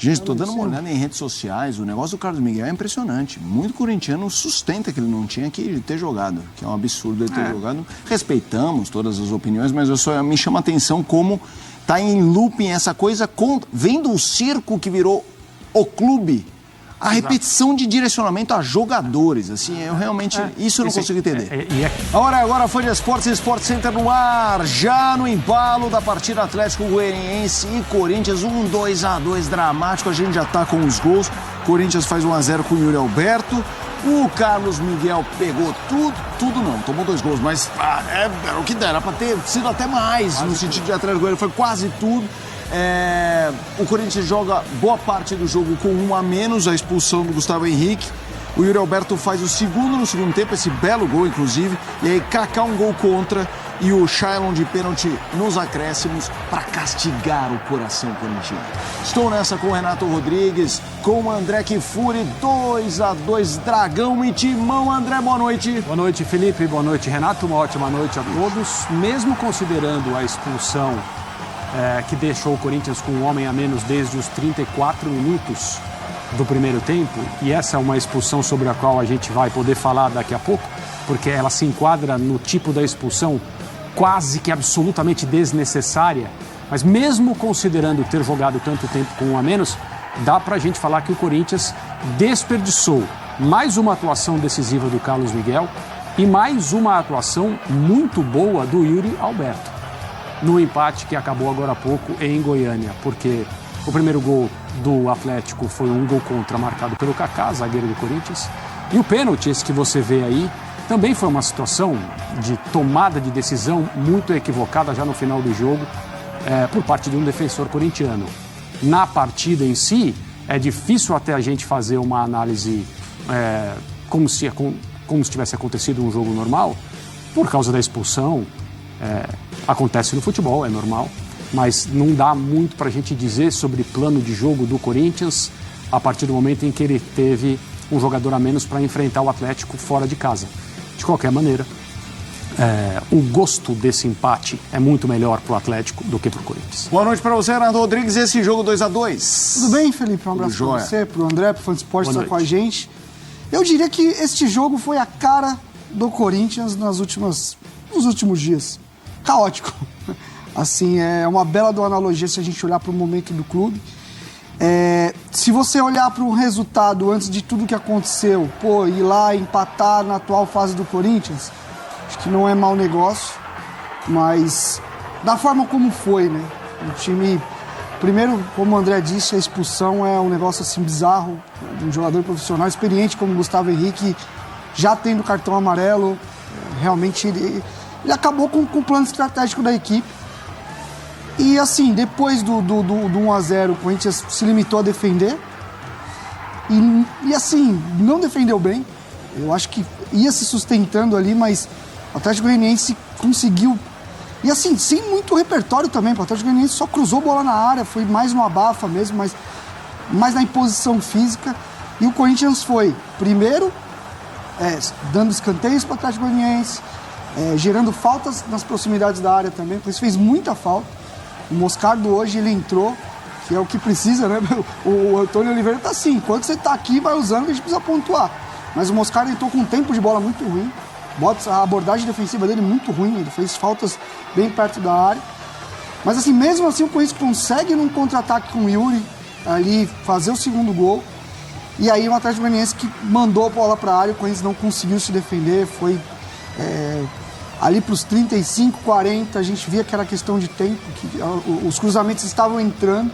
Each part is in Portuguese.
Gente, estou dando uma olhada em redes sociais, o negócio do Carlos Miguel é impressionante. Muito corintiano sustenta que ele não tinha que ter jogado, que é um absurdo ele ter jogado. Respeitamos todas as opiniões, mas me chama a atenção como está em looping essa coisa, vendo o circo que virou o clube. A repetição de direcionamento a jogadores, assim, eu realmente, isso eu não consigo entender. Agora foi de Esportes e Sport Center no ar, já no embalo da partida Atlético Goianiense e Corinthians, 2-2 dramático, a gente já tá com os gols, Corinthians faz 1-0 com o Yuri Alberto, o Carlos Miguel pegou tudo não, tomou 2 gols, mas era o que dera pra ter sido até mais, no sentido de Atlético Goianiense, foi quase tudo. O Corinthians joga boa parte do jogo com 1 a menos, a expulsão do Gustavo Henrique. O Yuri Alberto faz o segundo no segundo tempo, esse belo gol, inclusive. E aí, Kaká um gol contra e o Shailon de pênalti nos acréscimos para castigar o coração corintiano. Estou nessa com o Renato Rodrigues, com o André Kifuri, 2-2, Dragão e Timão. André, boa noite. Boa noite, Felipe. Boa noite, Renato. Uma ótima noite a todos. Mesmo considerando a expulsão que deixou o Corinthians com um homem a menos desde os 34 minutos do primeiro tempo, e essa é uma expulsão sobre a qual a gente vai poder falar daqui a pouco, porque ela se enquadra no tipo da expulsão quase que absolutamente desnecessária, mas mesmo considerando ter jogado tanto tempo com um a menos, dá pra gente falar que o Corinthians desperdiçou mais uma atuação decisiva do Carlos Miguel e mais uma atuação muito boa do Yuri Alberto no empate que acabou agora há pouco em Goiânia, porque o primeiro gol do Atlético foi um gol contra marcado pelo Kaká, zagueiro do Corinthians, e o pênalti, esse que você vê aí, também foi uma situação de tomada de decisão muito equivocada já no final do jogo por parte de um defensor corintiano. Na partida em si, é difícil até a gente fazer uma análise como se tivesse acontecido um jogo normal, por causa da expulsão. Acontece no futebol, é normal, mas não dá muito para a gente dizer sobre plano de jogo do Corinthians a partir do momento em que ele teve um jogador a menos para enfrentar o Atlético fora de casa. De qualquer maneira, o gosto desse empate é muito melhor para o Atlético do que para o Corinthians. Boa noite para você, Renato Rodrigues, esse jogo 2-2. Tudo bem, Felipe? Um abraço para você, para o André, para o Fã de Esporte estar com a gente. Eu diria que este jogo foi a cara do Corinthians nos últimos dias. Caótico. Assim, é uma bela de uma analogia se a gente olhar para o momento do clube. Se você olhar para o resultado antes de tudo que aconteceu, ir lá empatar na atual fase do Corinthians, acho que não é mau negócio, mas da forma como foi, né? O time, primeiro, como o André disse, a expulsão é um negócio assim bizarro, de um jogador profissional experiente como o Gustavo Henrique, já tendo cartão amarelo, realmente ele acabou com o plano estratégico da equipe. E assim, depois do 1-0, o Corinthians se limitou a defender. E assim, não defendeu bem. Eu acho que ia se sustentando ali, mas o Atlético Goianiense conseguiu. E assim, sem muito repertório também. O Atlético Goianiense só cruzou bola na área, foi mais no abafa mesmo, mas mais na imposição física. E o Corinthians foi, primeiro, dando escanteios para o Atlético Goianiense, gerando faltas nas proximidades da área também, por isso fez muita falta. O Moscardo hoje, ele entrou, que é o que precisa, né? O Antônio Oliveira tá assim, enquanto você tá aqui, vai usando, a gente precisa pontuar. Mas o Moscardo entrou com um tempo de bola muito ruim, a abordagem defensiva dele muito ruim, ele fez faltas bem perto da área. Mas assim, mesmo assim, o Corinthians consegue num contra-ataque com o Yuri, ali, fazer o segundo gol. E aí o Atlético Goianiense que mandou a bola para a área, o Corinthians não conseguiu se defender, foi ali para os 35, 40, a gente via que era questão de tempo, que os cruzamentos estavam entrando,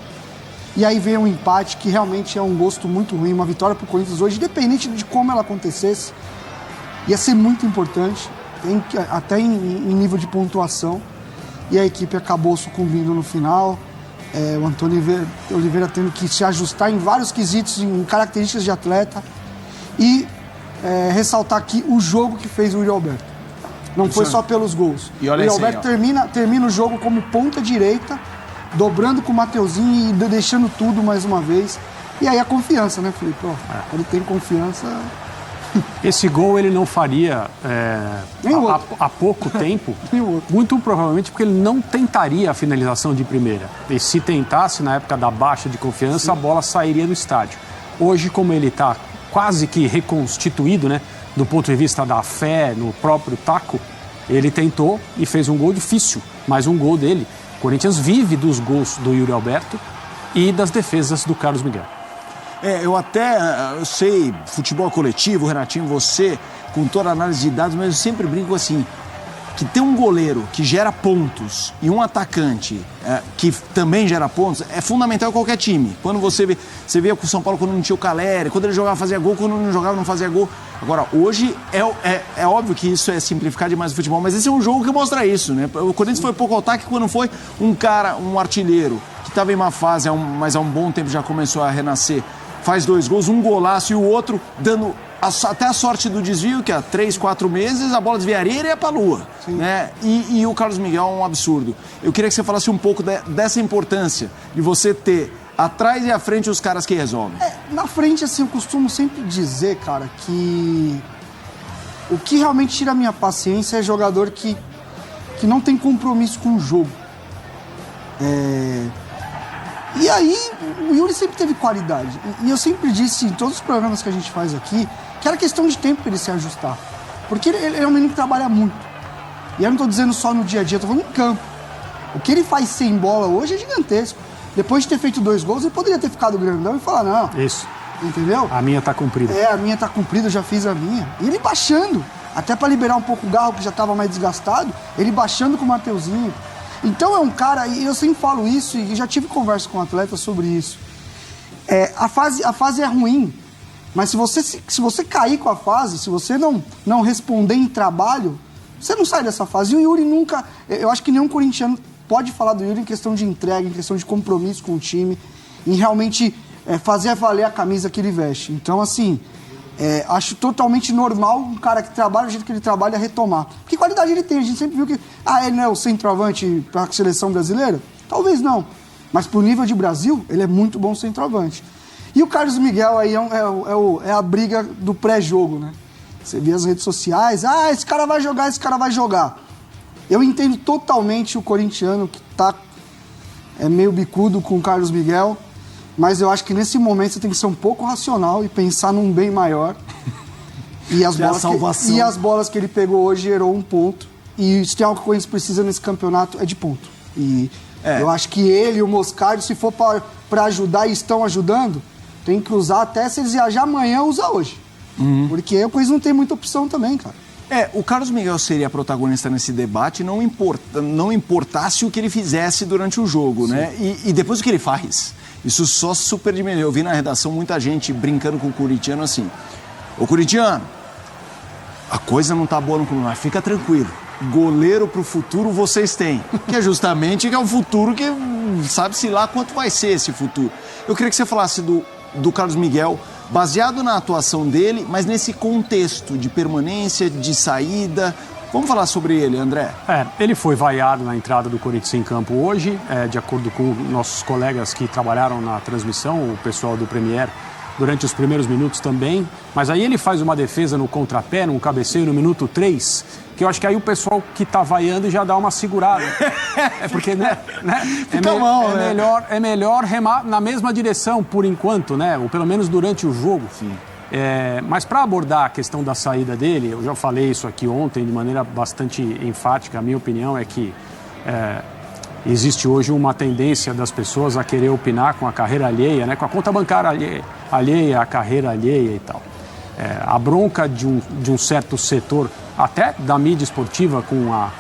e aí veio um empate que realmente é um gosto muito ruim, uma vitória para o Corinthians hoje, independente de como ela acontecesse, ia ser muito importante, até em nível de pontuação, e a equipe acabou sucumbindo no final. O Antônio Oliveira tendo que se ajustar em vários quesitos, em características de atleta, e ressaltar aqui o jogo que fez o Yuri Alberto. Não foi só pelos gols. O Yuri Alberto termina o jogo como ponta direita, dobrando com o Mateuzinho e deixando tudo mais uma vez. E aí a confiança, né, Felipe? Quando tem confiança, Esse gol ele não faria há pouco tempo, muito provavelmente porque ele não tentaria a finalização de primeira. E se tentasse, na época da baixa de confiança, a bola sairia do estádio. Hoje, como ele está quase que reconstituído, né, do ponto de vista da fé no próprio taco, ele tentou e fez um gol difícil, mas um gol dele. O Corinthians vive dos gols do Yuri Alberto e das defesas do Carlos Miguel. Eu sei, futebol coletivo, Renatinho, você, com toda a análise de dados, mas eu sempre brinco assim, que ter um goleiro que gera pontos e um atacante que também gera pontos é fundamental em qualquer time. Quando você vê com o São Paulo quando não tinha o Caleri, quando ele jogava fazia gol, quando não jogava não fazia gol. Agora, hoje é óbvio que isso é simplificar demais o futebol, mas esse é um jogo que mostra isso, né? O Corinthians foi pouco ao ataque quando foi um artilheiro que estava em má fase, mas há um bom tempo já começou a renascer. Faz 2 gols, um golaço e o outro dando até a sorte do desvio, que há 3, 4 meses a bola desviaria e ia pra lua. Né? E o Carlos Miguel é um absurdo. Eu queria que você falasse um pouco dessa importância de você ter atrás e à frente os caras que resolvem. Na frente, assim, eu costumo sempre dizer, cara, que o que realmente tira a minha paciência é jogador que não tem compromisso com o jogo. E aí, o Yuri sempre teve qualidade. E eu sempre disse em todos os programas que a gente faz aqui que era questão de tempo para ele se ajustar. Porque ele é um menino que trabalha muito. E eu não estou dizendo só no dia a dia, estou falando em campo. O que ele faz sem bola hoje é gigantesco. Depois de ter feito 2 gols, ele poderia ter ficado grandão e falar, não. Isso. Entendeu? A minha tá cumprida. A minha tá cumprida, eu já fiz a minha. E ele baixando, até para liberar um pouco o Garro, que já estava mais desgastado, ele baixando com o Mateuzinho. Então é um cara, e eu sempre falo isso, e já tive conversa com atletas sobre isso. A fase é ruim, mas se você cair com a fase, se você não responder em trabalho, você não sai dessa fase. E o Yuri nunca, eu acho que nenhum corintiano pode falar do Yuri em questão de entrega, em questão de compromisso com o time, em realmente fazer valer a camisa que ele veste. Então, assim, acho totalmente normal um cara que trabalha do jeito que ele trabalha retomar. Que qualidade ele tem? A gente sempre viu que... ele não é o centroavante para a seleção brasileira? Talvez não. Mas pro nível de Brasil, ele é muito bom centroavante. E o Carlos Miguel aí é a briga do pré-jogo, né? Você vê as redes sociais, esse cara vai jogar, esse cara vai jogar. Eu entendo totalmente o corintiano que tá meio bicudo com o Carlos Miguel, mas eu acho que nesse momento você tem que ser um pouco racional e pensar num bem maior. E as bolas que ele pegou hoje gerou um ponto. E se tem algo que o Corinthians precisa nesse campeonato é de ponto. E eu acho que ele e o Moscardo, se for para ajudar e estão ajudando, tem que usar até se eles viajar amanhã, usa hoje. Porque o Corinthians não tem muita opção também, cara. O Carlos Miguel seria protagonista nesse debate não importasse o que ele fizesse durante o jogo, né? E depois o que ele faz. Isso só super diminuiu. Eu vi na redação muita gente brincando com o corintiano assim. Ô corintiano, a coisa não tá boa no clube, mas fica tranquilo. Goleiro pro futuro vocês têm. Que é justamente o futuro que sabe-se lá quanto vai ser esse futuro. Eu queria que você falasse do Carlos Miguel, baseado na atuação dele, mas nesse contexto de permanência, de saída. Vamos falar sobre ele, André? Ele foi vaiado na entrada do Corinthians em campo hoje, de acordo com nossos colegas que trabalharam na transmissão, o pessoal do Premier, durante os primeiros minutos também. Mas aí ele faz uma defesa no contrapé, num cabeceio no minuto 3, que eu acho que aí o pessoal que tá vaiando já dá uma segurada. Porque, né? É melhor remar na mesma direção, por enquanto, né? Ou pelo menos durante o jogo. Sim. Mas para abordar a questão da saída dele, eu já falei isso aqui ontem de maneira bastante enfática. A minha opinião é que existe hoje uma tendência das pessoas a querer opinar com a carreira alheia, né? Com a conta bancária alheia, a carreira alheia e tal. A bronca de um certo setor, até da mídia esportiva, com a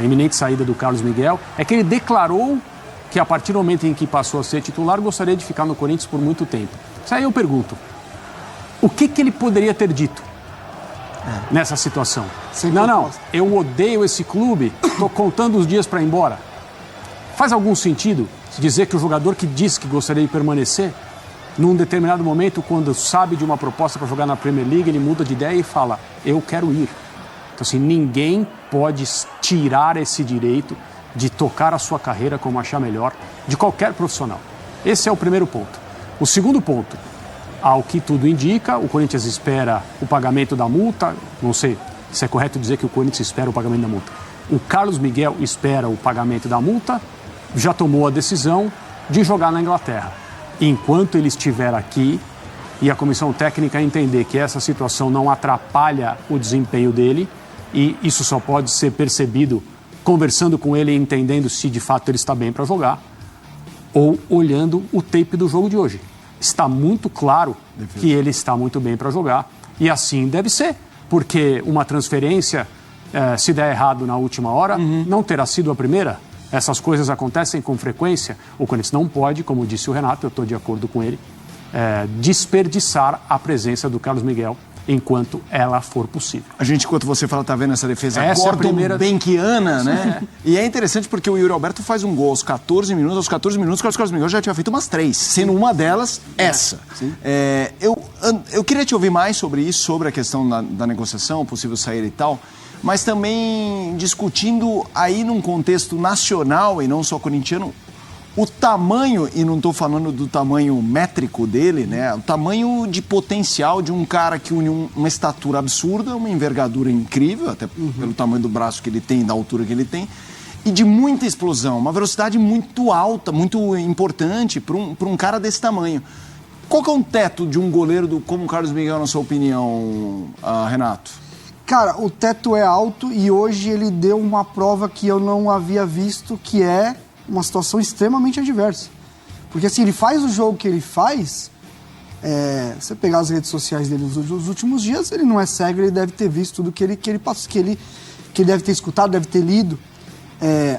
iminente saída do Carlos Miguel, é que ele declarou que a partir do momento em que passou a ser titular, gostaria de ficar no Corinthians por muito tempo. Isso aí eu pergunto. O que ele poderia ter dito nessa situação? Não, eu odeio esse clube, estou contando os dias para ir embora. Faz algum sentido dizer que o jogador que diz que gostaria de permanecer, num determinado momento, quando sabe de uma proposta para jogar na Premier League, ele muda de ideia e fala, eu quero ir. Então, assim, ninguém pode tirar esse direito de tocar a sua carreira como achar melhor, de qualquer profissional. Esse é o primeiro ponto. O segundo ponto, Ao que tudo indica, o Corinthians espera o pagamento da multa. Não sei se é correto dizer que o Corinthians espera o pagamento da multa. O Carlos Miguel espera o pagamento da multa, já tomou a decisão de jogar na Inglaterra. Enquanto ele estiver aqui e a comissão técnica entender que essa situação não atrapalha o desempenho dele, e isso só pode ser percebido conversando com ele e entendendo se de fato ele está bem para jogar, ou olhando o tape do jogo de hoje. Está muito claro que ele está muito bem para jogar, e assim deve ser, porque uma transferência, se der errado na última hora, não terá sido a primeira. Essas coisas acontecem com frequência. O Corinthians não pode, como disse o Renato, eu estou de acordo com ele, desperdiçar a presença do Carlos Miguel enquanto ela for possível. A gente, enquanto você fala, tá vendo essa defesa Gordon-Benkiana, né? E é interessante porque o Yuri Alberto faz um gol aos 14 minutos. Aos 14 minutos, o Carlos Miguel já tinha feito umas 3, sendo uma delas essa. Eu queria te ouvir mais sobre isso, sobre a questão da negociação, possível saída e tal, mas também discutindo aí num contexto nacional e não só corintiano, o tamanho, e não estou falando do tamanho métrico dele, né? O tamanho de potencial de um cara que une uma estatura absurda, uma envergadura incrível, até pelo tamanho do braço que ele tem, da altura que ele tem, e de muita explosão, uma velocidade muito alta, muito importante para um cara desse tamanho. Qual que é o teto de um goleiro como o Carlos Miguel, na sua opinião, Renato? Cara, o teto é alto e hoje ele deu uma prova que eu não havia visto, que é uma situação extremamente adversa. Porque assim, ele faz o jogo que ele faz, você pegar as redes sociais dele nos últimos dias, ele não é cego, ele deve ter visto tudo que ele deve ter escutado, deve ter lido.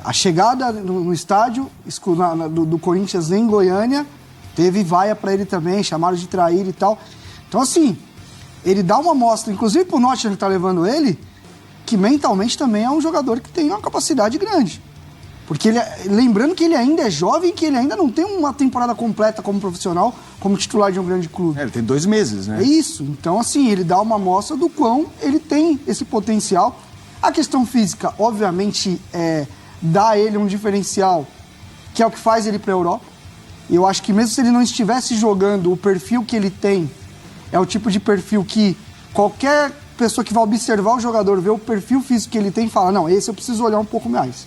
A chegada no estádio do Corinthians em Goiânia, teve vaia para ele também, chamaram de traíra e tal. Então assim, ele dá uma amostra, inclusive pro Nottingham que tá levando ele, que mentalmente também é um jogador que tem uma capacidade grande. Porque lembrando que ele ainda é jovem, que ele ainda não tem uma temporada completa como profissional, como titular de um grande clube. Ele tem 2 meses, né? É isso. Então, assim, ele dá uma amostra do quão ele tem esse potencial. A questão física, obviamente, dá a ele um diferencial, que é o que faz ele para a Europa. Eu acho que mesmo se ele não estivesse jogando, o perfil que ele tem é o tipo de perfil que qualquer pessoa que vai observar o jogador, vê o perfil físico que ele tem e fala, não, esse eu preciso olhar um pouco mais.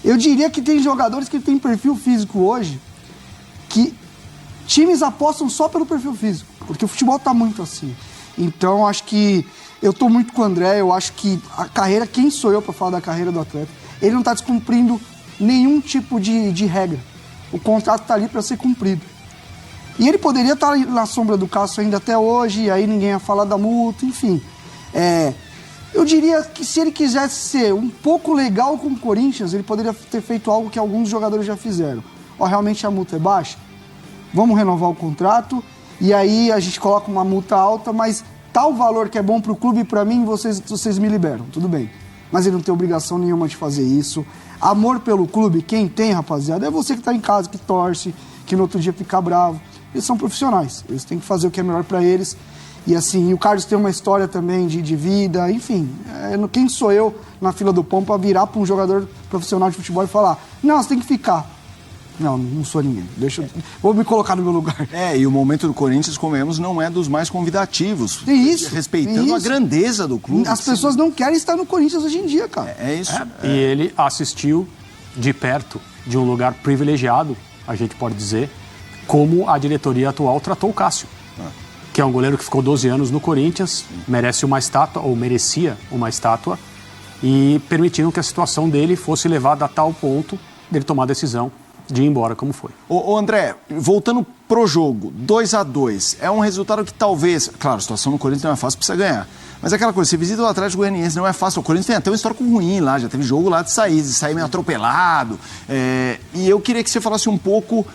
Eu diria que tem jogadores que têm perfil físico hoje que times apostam só pelo perfil físico, porque o futebol está muito assim. Então, acho que eu estou muito com o André, eu acho que a carreira, quem sou eu para falar da carreira do atleta? Ele não está descumprindo nenhum tipo de regra. O contrato está ali para ser cumprido. E ele poderia estar na sombra do Cássio ainda até hoje, e aí ninguém ia falar da multa, enfim. Eu diria que se ele quisesse ser um pouco legal com o Corinthians, ele poderia ter feito algo que alguns jogadores já fizeram. Realmente a multa é baixa? Vamos renovar o contrato e aí a gente coloca uma multa alta, mas tal valor que é bom para o clube e para mim, vocês me liberam, tudo bem. Mas ele não tem obrigação nenhuma de fazer isso. Amor pelo clube, quem tem, rapaziada, é você que está em casa, que torce, que no outro dia fica bravo. Eles são profissionais, eles têm que fazer o que é melhor para eles. E assim, o Carlos tem uma história também de vida, enfim. Quem sou eu na fila do pão para virar para um jogador profissional de futebol e falar, não, você tem que ficar. Não sou ninguém. Vou me colocar no meu lugar. E o momento do Corinthians, como vemos, não é dos mais convidativos. Isso. Respeitando a grandeza do clube. As pessoas não querem estar no Corinthians hoje em dia, cara. É isso. E ele assistiu de perto, de um lugar privilegiado, a gente pode dizer, como a diretoria atual tratou o Cássio. Que é um goleiro que ficou 12 anos no Corinthians, merece uma estátua, ou merecia uma estátua, e permitiram que a situação dele fosse levada a tal ponto dele tomar a decisão de ir embora como foi. Ô André, voltando pro jogo, 2-2, é um resultado que talvez... Claro, a situação no Corinthians não é fácil, precisa ganhar. Mas é aquela coisa, você visita o Atlético Goianiense, não é fácil. O Corinthians tem até um histórico ruim lá, já teve jogo lá de sair meio atropelado. E eu queria que você falasse um pouco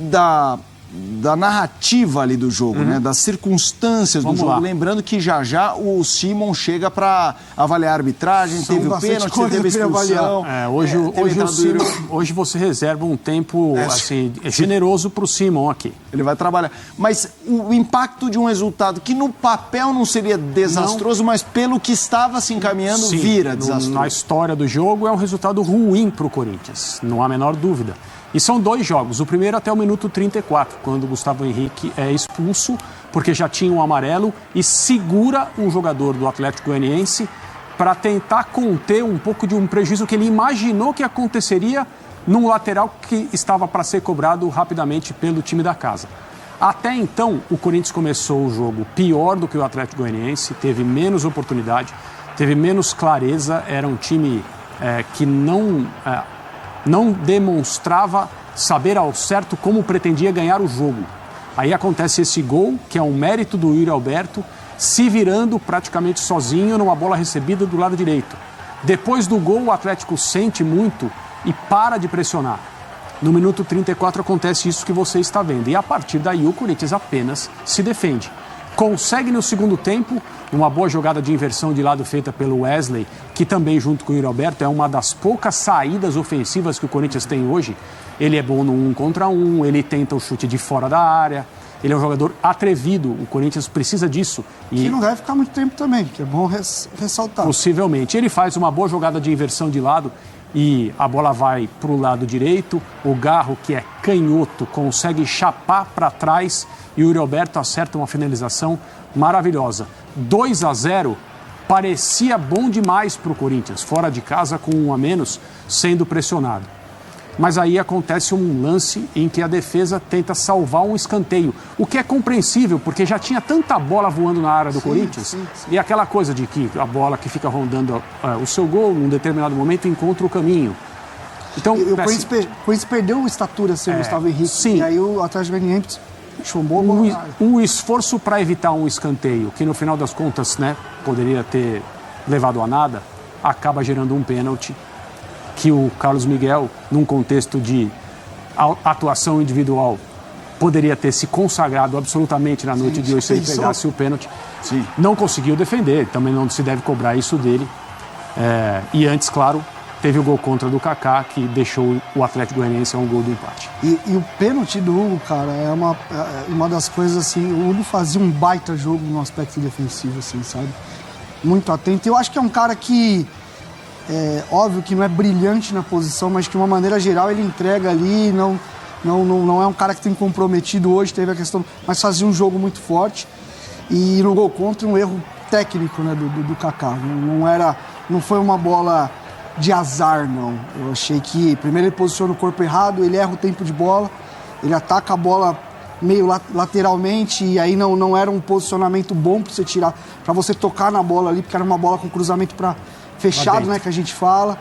da narrativa ali do jogo, né? Das circunstâncias do jogo. Lembrando que já o Simon chega para avaliar a arbitragem, teve o pênalti, teve a expulsão. Hoje você reserva um tempo assim, generoso para o Simon aqui. Ele vai trabalhar. Mas o impacto de um resultado que no papel não seria desastroso, mas pelo que estava se encaminhando, vira desastroso. Na história do jogo é um resultado ruim para o Corinthians, não há a menor dúvida. E são 2 jogos. O primeiro até o minuto 34, quando o Gustavo Henrique é expulso, porque já tinha um amarelo e segura um jogador do Atlético Goianiense para tentar conter um pouco de um prejuízo que ele imaginou que aconteceria num lateral que estava para ser cobrado rapidamente pelo time da casa. Até então, o Corinthians começou o jogo pior do que o Atlético Goianiense, teve menos oportunidade, teve menos clareza, era um time que não demonstrava saber ao certo como pretendia ganhar o jogo. Aí acontece esse gol, que é um mérito do Yuri Alberto, se virando praticamente sozinho numa bola recebida do lado direito. Depois do gol, o Atlético sente muito e para de pressionar. No minuto 34 acontece isso que você está vendo. E a partir daí o Corinthians apenas se defende. Consegue no segundo tempo, uma boa jogada de inversão de lado feita pelo Wesley, que também junto com o Yuri Alberto é uma das poucas saídas ofensivas que o Corinthians tem hoje. Ele é bom no 1 contra 1, ele tenta o chute de fora da área, ele é um jogador atrevido, o Corinthians precisa disso. E não deve ficar muito tempo também, que é bom ressaltar. Possivelmente. Ele faz uma boa jogada de inversão de lado e a bola vai para o lado direito, o Garro, que é canhoto, consegue chapar para trás e o Yuri Alberto acerta uma finalização maravilhosa. 2-0 parecia bom demais para o Corinthians, fora de casa com 1 a menos, sendo pressionado. Mas aí acontece um lance em que a defesa tenta salvar um escanteio, o que é compreensível, porque já tinha tanta bola voando na área do Corinthians, e aquela coisa de que a bola que fica rondando o seu gol, num determinado momento, encontra o caminho. Então, o Corinthians perdeu estatura sem o Gustavo Henrique, sim. E aí o Atlético Goianiense chumbou a bola. Um esforço para evitar um escanteio, que no final das contas, poderia ter levado a nada, acaba gerando um pênalti, que o Carlos Miguel, num contexto de atuação individual, poderia ter se consagrado absolutamente na noite de hoje se ele pegasse o pênalti. Sim. Não conseguiu defender, também não se deve cobrar isso dele. E antes, claro, teve o gol contra do Kaká, que deixou o Atlético Goianiense a um gol do empate. E o pênalti do Hugo, cara, é uma das coisas assim, o Hugo fazia um baita jogo no aspecto defensivo, assim, sabe? Muito atento. Eu acho que é um cara que... óbvio que não é brilhante na posição, mas que de uma maneira geral ele entrega ali, não é um cara que tem comprometido hoje, teve a questão, mas fazia um jogo muito forte. E no gol contra um erro técnico, né, do Kaká. Não foi uma bola de azar, não. Eu achei que primeiro ele posiciona o corpo errado, ele erra o tempo de bola, ele ataca a bola meio lateralmente e aí não era um posicionamento bom para você tirar, para você tocar na bola ali, porque era uma bola com cruzamento para fechado, né, que a gente fala.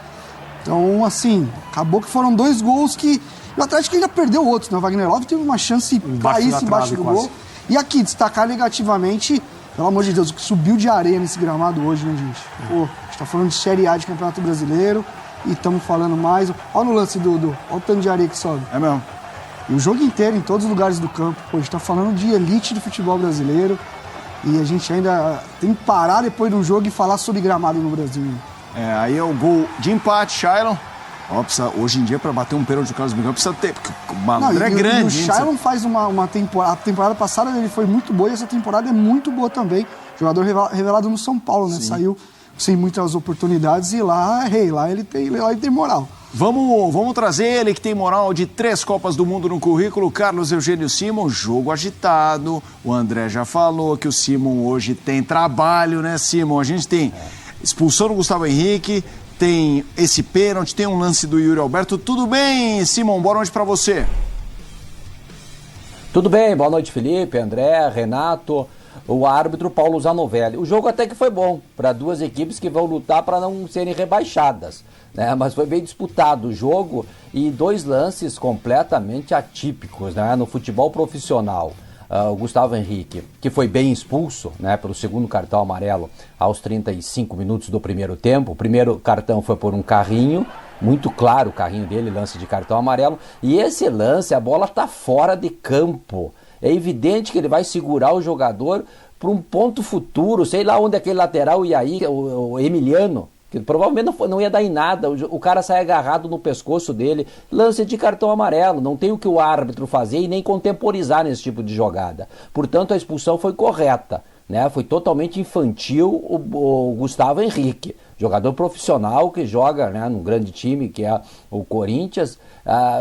Então, assim, acabou que foram 2 gols que... O Atlético ainda perdeu outros, né? O Wagner Love teve uma chance caísse embaixo do gol. E aqui, destacar negativamente, pelo amor de Deus, o que subiu de areia nesse gramado hoje, né, gente? Pô, a gente tá falando de Série A de Campeonato Brasileiro e estamos falando mais... Olha no lance olha o tanto de areia que sobe. É mesmo. E o jogo inteiro, em todos os lugares do campo. Pô, a gente tá falando de elite do futebol brasileiro. E a gente ainda tem que parar depois do jogo e falar sobre gramado no Brasil. Aí é o gol de empate, Shailon. Hoje em dia, para bater um pênalti do Carlos Miguel, precisa ter, porque o malandro é grande. O Shailon faz uma temporada... A temporada passada dele foi muito boa e essa temporada é muito boa também. Jogador revelado no São Paulo, né? Sim. Saiu sem muitas oportunidades e lá ele tem moral. Vamos trazer ele que tem moral de 3 Copas do Mundo no currículo, Carlos Eugênio Simon. Jogo agitado, o André já falou que o Simon hoje tem trabalho, né, Simon? A gente tem expulsão do Gustavo Henrique, tem esse pênalti, tem um lance do Yuri Alberto. Tudo bem, Simon? Boa noite para você. Tudo bem, boa noite, Felipe, André, Renato, o árbitro Paulo Zanovelli. O jogo até que foi bom para 2 equipes que vão lutar para não serem rebaixadas, né? Mas foi bem disputado o jogo e 2 lances completamente atípicos, né, no futebol profissional. O Gustavo Henrique, que foi bem expulso, né, pelo segundo cartão amarelo aos 35 minutos do primeiro tempo. O primeiro cartão foi por um carrinho, muito claro o carrinho dele, lance de cartão amarelo. E esse lance, a bola está fora de campo. É evidente que ele vai segurar o jogador para um ponto futuro, sei lá onde aquele lateral ia ir, o Emiliano, que provavelmente não ia dar em nada, o cara sai agarrado no pescoço dele, lance de cartão amarelo, não tem o que o árbitro fazer e nem contemporizar nesse tipo de jogada. Portanto, a expulsão foi correta, né? Foi totalmente infantil o Gustavo Henrique, jogador profissional que joga, né, num grande time que é o Corinthians,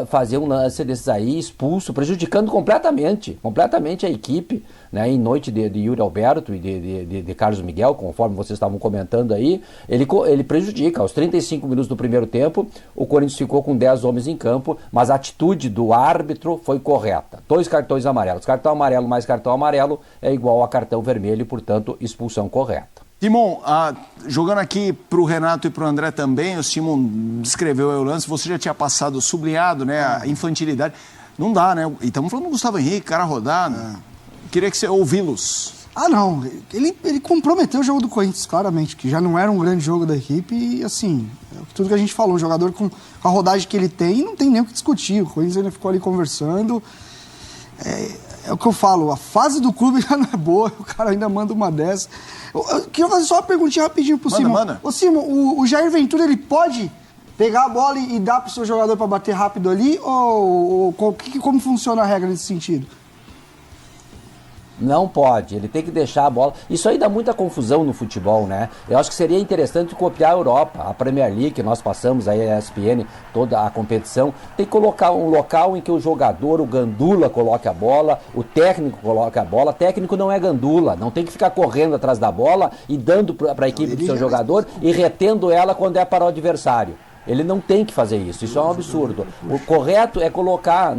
fazer um lance desses aí, expulso, prejudicando completamente a equipe, né, em noite de Yuri Alberto e de Carlos Miguel, conforme vocês estavam comentando aí, ele prejudica. Aos 35 minutos do primeiro tempo, o Corinthians ficou com 10 homens em campo, mas a atitude do árbitro foi correta. 2 cartões amarelos. Cartão amarelo mais cartão amarelo é igual a cartão vermelho, portanto, expulsão correta. Simon, jogando aqui para o Renato e para o André também, o Simon descreveu o lance, você já tinha passado, sublinhado, né, a infantilidade. Não dá, né? E estamos falando do Gustavo Henrique, cara rodado. Queria que você ouvi-los. Não, ele comprometeu o jogo do Corinthians, claramente, que já não era um grande jogo da equipe e, assim, tudo que a gente falou, um jogador com a rodagem que ele tem, não tem nem o que discutir. O Corinthians ainda ficou ali conversando. É o que eu falo, a fase do clube já não é boa, o cara ainda manda uma dessa. Eu queria fazer só uma perguntinha rapidinho pro Simon. Ô, Simon, o Jair Ventura, ele pode pegar a bola e dar pro seu jogador para bater rápido ali? Ou como funciona a regra nesse sentido? Não pode, ele tem que deixar a bola. Isso aí dá muita confusão no futebol, né? Eu acho que seria interessante copiar a Europa, a Premier League, que nós passamos aí, a ESPN, toda a competição. Tem que colocar um local em que o jogador, o gandula, coloque a bola, o técnico coloque a bola. Técnico não é gandula, não tem que ficar correndo atrás da bola e dando para a equipe do seu jogador e retendo ela quando é para o adversário. Ele não tem que fazer isso, isso é um absurdo. O correto é colocar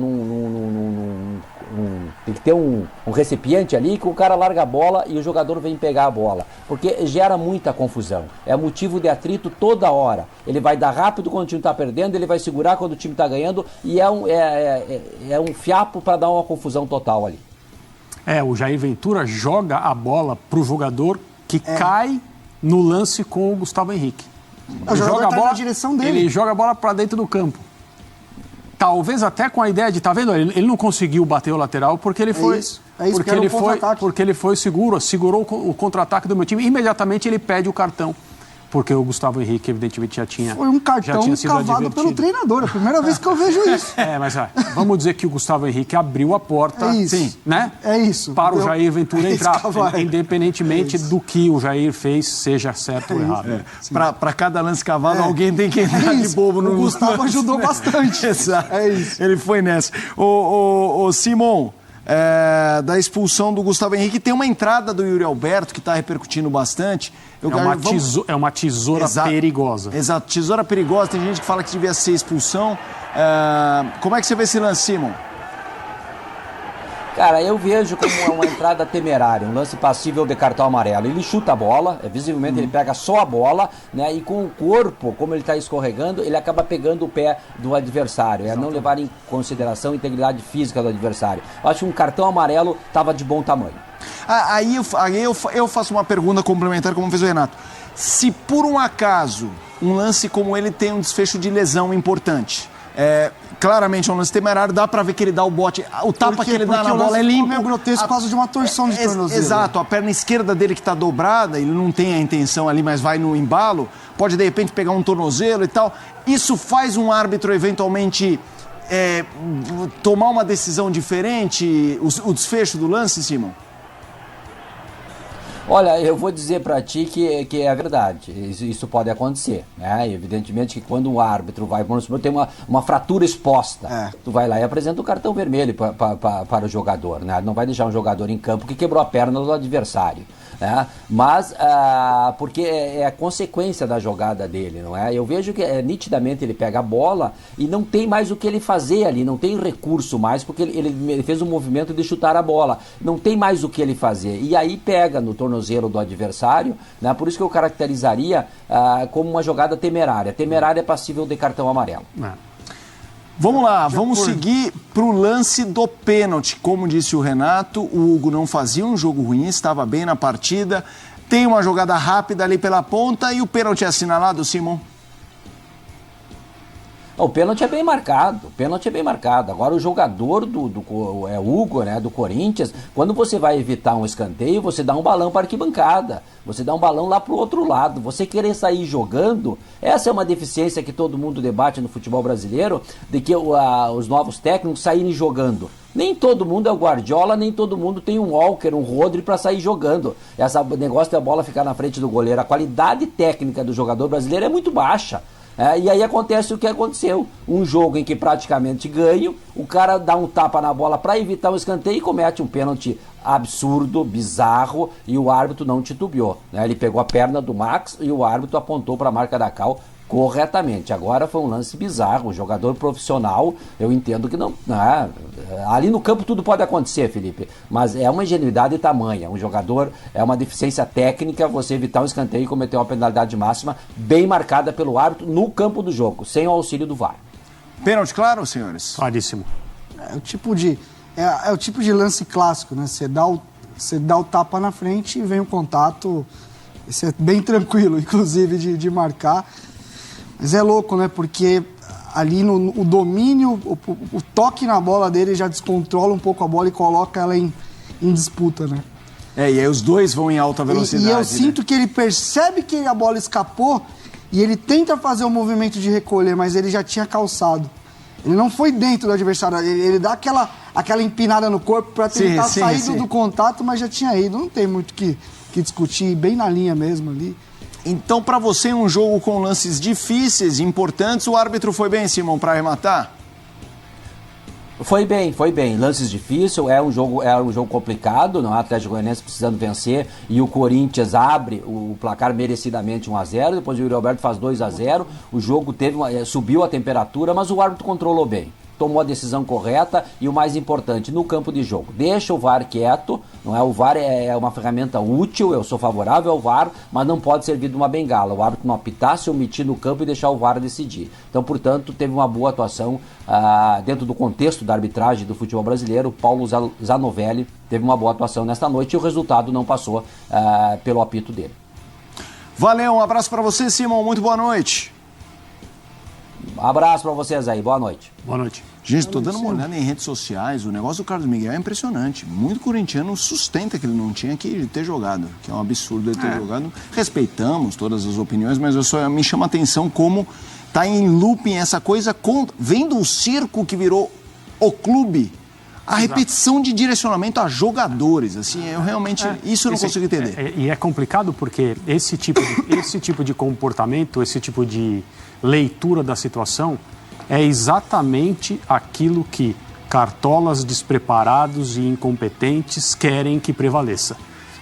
tem que ter um recipiente ali que o cara larga a bola e o jogador vem pegar a bola, porque gera muita confusão, é motivo de atrito toda hora. Ele vai dar rápido quando o time está perdendo, ele vai segurar quando o time está ganhando e é um fiapo para dar uma confusão total ali. O Jair Ventura joga a bola pro jogador que cai no lance com o Gustavo Henrique. O jogador joga a bola na direção dele. Ele joga a bola para dentro do campo. Talvez até com a ideia de, tá vendo? Ele não conseguiu bater o lateral porque ele foi, porque ele foi segurou o contra-ataque do meu time. Imediatamente ele pede o cartão. Porque o Gustavo Henrique, evidentemente, já tinha sido Foi um cartão cavado pelo treinador. É a primeira vez que eu vejo isso. Mas vamos dizer que o Gustavo Henrique abriu a porta, né? Para o Jair Ventura entrar, independentemente do que o Jair fez, seja certo ou errado. Para cada lance cavado, alguém tem que entrar de bobo no O Gustavo ajudou bastante. Exato. É isso. Ele foi nessa. Ô Simon, da expulsão do Gustavo Henrique, tem uma entrada do Yuri Alberto que está repercutindo bastante. É uma tesoura perigosa. Exato, tesoura perigosa. Tem gente que fala que devia ser expulsão. Como é que você vê esse lance, Simon? Cara, eu vejo como uma entrada temerária, um lance passível de cartão amarelo. Ele chuta a bola, visivelmente ele pega só a bola, né? E com o corpo, como ele está escorregando, ele acaba pegando o pé do adversário. Não levar em consideração a integridade física do adversário. Eu acho que um cartão amarelo estava de bom tamanho. Aí eu faço uma pergunta complementar, como fez o Renato. Se por um acaso um lance como ele tem um desfecho de lesão importante, claramente é um lance temerário, dá pra ver que ele dá o bote, o tapa que ele dá na bola é limpo. É grotesco por causa de uma torção de tornozelo. Exato, a perna esquerda dele que tá dobrada, ele não tem a intenção ali, mas vai no embalo, pode de repente pegar um tornozelo e tal. Isso faz um árbitro eventualmente tomar uma decisão diferente, o desfecho do lance, Simon? Olha, eu vou dizer para ti que é verdade, isso pode acontecer, né? Evidentemente que quando um árbitro vai, vamos supor, tem uma fratura exposta, tu vai lá e apresenta o cartão vermelho para o jogador, né? Não vai deixar um jogador em campo que quebrou a perna do adversário, né? Mas, porque é a consequência da jogada dele, não é? Eu vejo que nitidamente ele pega a bola e não tem mais o que ele fazer ali, não tem recurso mais, porque ele fez um movimento de chutar a bola, não tem mais o que ele fazer, e aí pega no tornozelo do adversário, né? Por isso que eu caracterizaria como uma jogada temerária. Temerária é passível de cartão amarelo. Vamos lá, vamos seguir para o lance do pênalti. Como disse o Renato, o Hugo não fazia um jogo ruim, estava bem na partida. Tem uma jogada rápida ali pela ponta e o pênalti é assinalado, Simon? O pênalti é bem marcado, Agora o jogador do Hugo, né, do Corinthians, quando você vai evitar um escanteio, você dá um balão para a arquibancada, você dá um balão lá para o outro lado. Você querer sair jogando, essa é uma deficiência que todo mundo debate no futebol brasileiro, de que os novos técnicos saírem jogando. Nem todo mundo é o Guardiola, nem todo mundo tem um Walker, um Rodri para sair jogando. Esse negócio da bola ficar na frente do goleiro. A qualidade técnica do jogador brasileiro é muito baixa. E aí acontece o que aconteceu. Um jogo em que praticamente ganho, o cara dá um tapa na bola para evitar um escanteio e comete um pênalti absurdo, bizarro, e o árbitro não titubeou. Ele pegou a perna do Max e o árbitro apontou para a marca da Cal corretamente. Agora foi um lance bizarro, um jogador profissional, eu entendo que não... ali no campo tudo pode acontecer, Felipe, mas é uma ingenuidade tamanha. Um jogador é uma deficiência técnica, você evitar um escanteio e cometer uma penalidade máxima bem marcada pelo árbitro no campo do jogo, sem o auxílio do VAR. Pênalti claro, senhores? Claríssimo. É o tipo de lance clássico, né? Você dá o tapa na frente e vem o contato. Isso é bem tranquilo, inclusive, de marcar. Mas é louco, né? Porque ali o domínio, o toque na bola dele já descontrola um pouco a bola e coloca ela em disputa, né? E aí os dois vão em alta velocidade. E eu sinto que ele percebe que a bola escapou e ele tenta fazer o movimento de recolher, mas ele já tinha calçado. Ele não foi dentro do adversário, ele dá aquela empinada no corpo para tentar sair do contato, mas já tinha ido. Não tem muito que discutir, bem na linha mesmo ali. Então, para você, um jogo com lances difíceis, importantes, o árbitro foi bem, Simão, para arrematar? Foi bem. Lances difíceis, é um jogo complicado, não é? O Atlético Goianiense precisando vencer e o Corinthians abre o placar merecidamente 1-0, depois o Yuri Alberto faz 2-0, o jogo subiu a temperatura, mas o árbitro controlou bem. Tomou a decisão correta e o mais importante, no campo de jogo. Deixa o VAR quieto, não é? O VAR é uma ferramenta útil, eu sou favorável ao VAR, mas não pode servir de uma bengala. O árbitro não apitar, se omitir no campo e deixar o VAR decidir. Então, portanto, teve uma boa atuação dentro do contexto da arbitragem do futebol brasileiro. O Paulo Zanovelli teve uma boa atuação nesta noite e o resultado não passou pelo apito dele. Valeu, um abraço para você, Simão, muito boa noite. Abraço para vocês aí, boa noite. Boa noite. Gente, estou dando uma olhada em redes sociais, o negócio do Carlos Miguel é impressionante. Muito corintiano sustenta que ele não tinha que ter jogado, que é um absurdo ele ter jogado. Respeitamos todas as opiniões, mas me chama a atenção como está em looping essa coisa, vendo o circo que virou o clube, a repetição de direcionamento a jogadores, assim, eu realmente, isso eu não consigo entender. E é complicado porque esse tipo de comportamento, esse tipo de leitura da situação é exatamente aquilo que cartolas despreparados e incompetentes querem que prevaleça.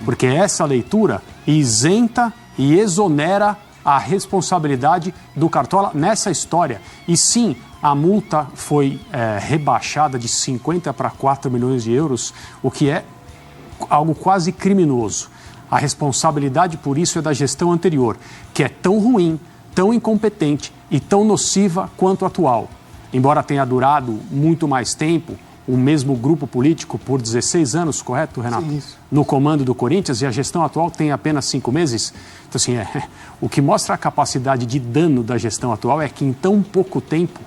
Porque essa leitura isenta e exonera a responsabilidade do cartola nessa história. E sim, a multa foi rebaixada de 50 para 4 milhões de euros, o que é algo quase criminoso. A responsabilidade por isso é da gestão anterior, que é tão ruim, tão incompetente e tão nociva quanto a atual. Embora tenha durado muito mais tempo, o mesmo grupo político por 16 anos, correto, Renato? Sim, isso. No comando do Corinthians, e a gestão atual tem apenas 5 meses. Então, assim, o que mostra a capacidade de dano da gestão atual é que em tão pouco tempo,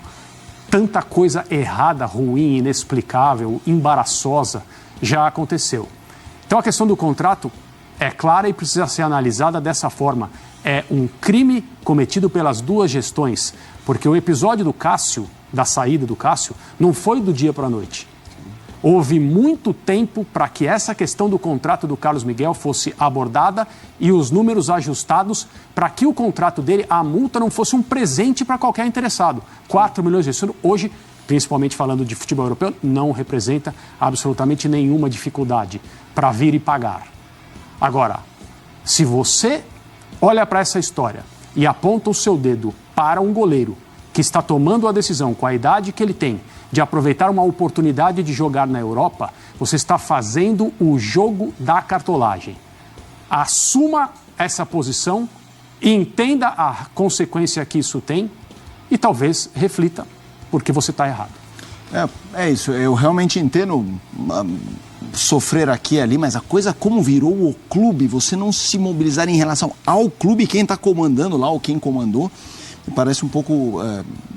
tanta coisa errada, ruim, inexplicável, embaraçosa já aconteceu. Então, a questão do contrato é clara e precisa ser analisada dessa forma. É um crime cometido pelas duas gestões, porque o episódio do Cássio, da saída do Cássio, não foi do dia para a noite. Houve muito tempo para que essa questão do contrato do Carlos Miguel fosse abordada e os números ajustados para que o contrato dele, a multa, não fosse um presente para qualquer interessado. 4 milhões de euros hoje, principalmente falando de futebol europeu, não representa absolutamente nenhuma dificuldade para vir e pagar. Agora, se você olha para essa história e aponta o seu dedo para um goleiro que está tomando a decisão, com a idade que ele tem, de aproveitar uma oportunidade de jogar na Europa, você está fazendo o jogo da cartolagem. Assuma essa posição, entenda a consequência que isso tem e talvez reflita porque você está errado. É isso, eu realmente entendo sofrer aqui e ali, mas a coisa como virou o clube, você não se mobilizar em relação ao clube, quem está comandando lá ou quem comandou, me parece um pouco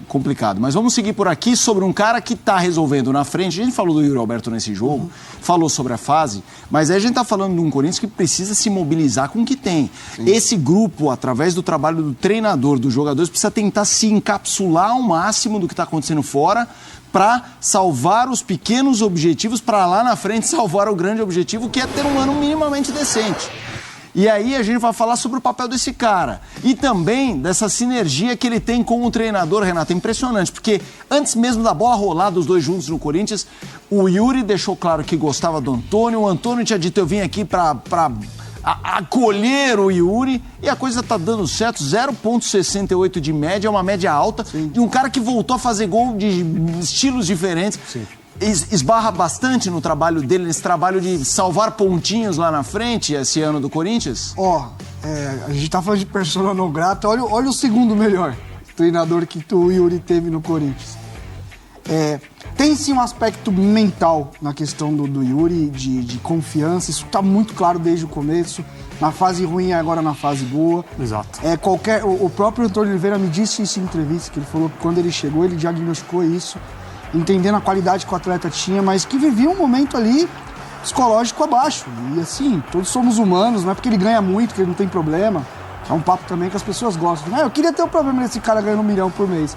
complicado. Mas vamos seguir por aqui sobre um cara que está resolvendo na frente. A gente falou do Yuri Alberto nesse jogo, falou sobre a fase, mas aí a gente está falando de um Corinthians que precisa se mobilizar com o que tem. Sim. Esse grupo, através do trabalho do treinador, dos jogadores, precisa tentar se encapsular ao máximo do que está acontecendo fora, para salvar os pequenos objetivos, para lá na frente salvar o grande objetivo, que é ter um ano minimamente decente. E aí a gente vai falar sobre o papel desse cara. E também dessa sinergia que ele tem com o treinador, Renato. É impressionante, porque antes mesmo da bola rolar dos dois juntos no Corinthians, o Yuri deixou claro que gostava do Antônio. O Antônio tinha dito, eu vim aqui para acolher o Yuri, e a coisa tá dando certo. 0,68 de média, é uma média alta. Sim. De um cara que voltou a fazer gol de estilos diferentes. Sim. Esbarra bastante no trabalho dele, nesse trabalho de salvar pontinhos lá na frente esse ano do Corinthians? A gente tá falando de persona não grata, olha o segundo melhor treinador que o Yuri teve no Corinthians. Tem sim um aspecto mental na questão do Yuri, de confiança, isso tá muito claro desde o começo, na fase ruim e agora na fase boa. Exato. O próprio Antônio Oliveira me disse isso em entrevista, que ele falou que quando ele chegou, ele diagnosticou isso, entendendo a qualidade que o atleta tinha, mas que vivia um momento ali psicológico abaixo. E assim, todos somos humanos, não é porque ele ganha muito, que ele não tem problema. É um papo também que as pessoas gostam. Eu queria ter um problema nesse cara ganhando 1 milhão por mês.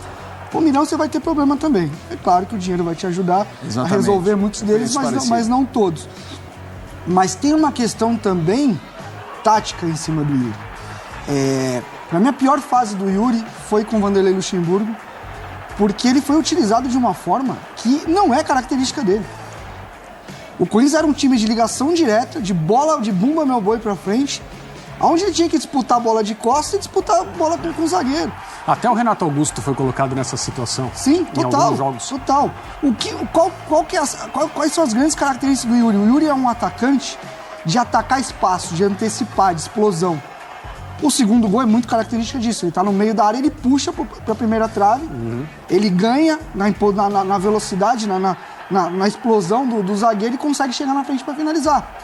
Com 1 milhão você vai ter problema também. É claro que o dinheiro vai te ajudar a resolver muitos deles, mas não todos. Mas tem uma questão também tática em cima do Yuri. A minha pior fase do Yuri foi com o Vanderlei Luxemburgo, porque ele foi utilizado de uma forma que não é característica dele. O Corinthians era um time de ligação direta, de bola, de bumba meu boi pra frente, onde ele tinha que disputar a bola de costas e disputar a bola com o zagueiro. Até o Renato Augusto foi colocado nessa situação. Sim, total. Total. Quais são as grandes características do Yuri? O Yuri é um atacante de atacar espaço, de antecipar, de explosão. O segundo gol é muito característica disso. Ele tá no meio da área, ele puxa pra primeira trave, ele ganha na velocidade, na explosão do zagueiro e consegue chegar na frente para finalizar.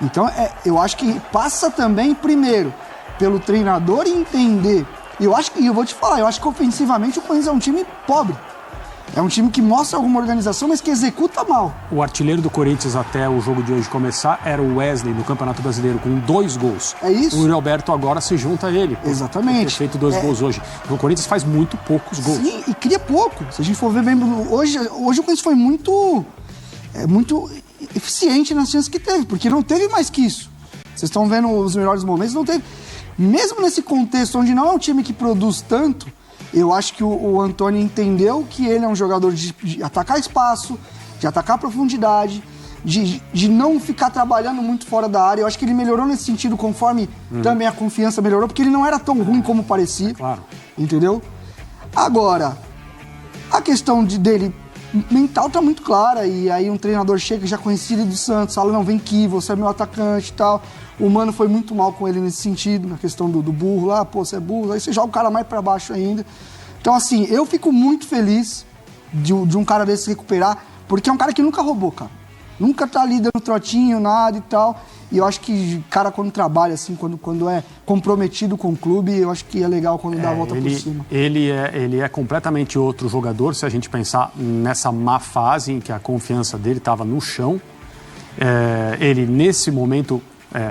Então, eu acho que passa também, primeiro, pelo treinador entender. E eu vou te falar, eu acho que ofensivamente o Corinthians é um time pobre. É um time que mostra alguma organização, mas que executa mal. O artilheiro do Corinthians até o jogo de hoje começar era o Wesley, no Campeonato Brasileiro, com 2 gols. É isso. O Yuri Alberto agora se junta a ele. Exatamente. Por ter feito 2 gols hoje. O Corinthians faz muito poucos gols. Sim, e cria pouco. Se a gente for ver bem, hoje o Corinthians foi muito eficiente nas chances que teve, porque não teve mais que isso. Vocês estão vendo os melhores momentos, não teve. Mesmo nesse contexto onde não é um time que produz tanto, eu acho que o Antônio entendeu que ele é um jogador de atacar espaço, de atacar profundidade, de não ficar trabalhando muito fora da área. Eu acho que ele melhorou nesse sentido conforme também a confiança melhorou, porque ele não era tão ruim como parecia. Claro. Entendeu? Agora, a questão dele mental tá muito clara, e aí um treinador chega já conhecido do Santos, fala, não, vem aqui, você é meu atacante e tal. O Mano foi muito mal com ele nesse sentido, na questão do burro lá, você é burro, aí você joga o cara mais pra baixo ainda. Então, assim, eu fico muito feliz de um cara desse recuperar, porque é um cara que nunca roubou, cara. Nunca tá ali dando trotinho, nada e tal. E eu acho que cara, quando trabalha, assim, quando é comprometido com o clube, eu acho que é legal quando dá a volta por cima. Ele é completamente outro jogador, se a gente pensar nessa má fase em que a confiança dele estava no chão. Ele, nesse momento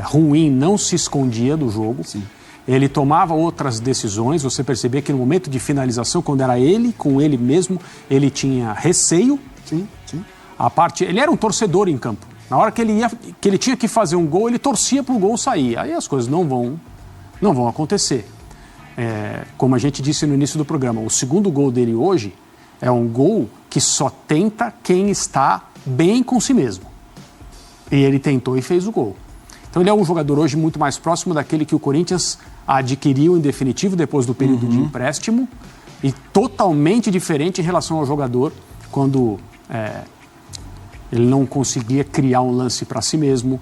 ruim, não se escondia do jogo. Sim. Ele tomava outras decisões. Você percebia que no momento de finalização, quando era ele, com ele mesmo, ele tinha receio. Sim, sim. Ele era um torcedor em campo. Na hora que ele tinha que fazer um gol, ele torcia para o gol sair. Aí as coisas não vão acontecer. Como a gente disse no início do programa, o segundo gol dele hoje é um gol que só tenta quem está bem com si mesmo. E ele tentou e fez o gol. Então ele é um jogador hoje muito mais próximo daquele que o Corinthians adquiriu em definitivo depois do período de empréstimo, e totalmente diferente em relação ao jogador quando ele não conseguia criar um lance para si mesmo.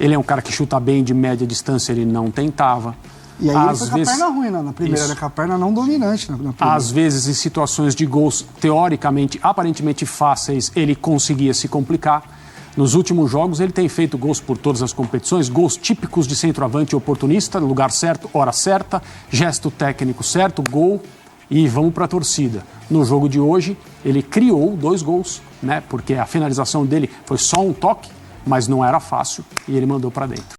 Ele é um cara que chuta bem de média distância, ele não tentava. E aí ele foi com a perna ruim, né? Na primeira, era com a perna não dominante. Na primeira. Às vezes, em situações de gols teoricamente, aparentemente fáceis, ele conseguia se complicar. Nos últimos jogos ele tem feito gols por todas as competições, gols típicos de centroavante oportunista, lugar certo, hora certa, gesto técnico certo, gol e vamos para a torcida. No jogo de hoje ele criou 2 gols, né? Porque a finalização dele foi só um toque, mas não era fácil e ele mandou para dentro.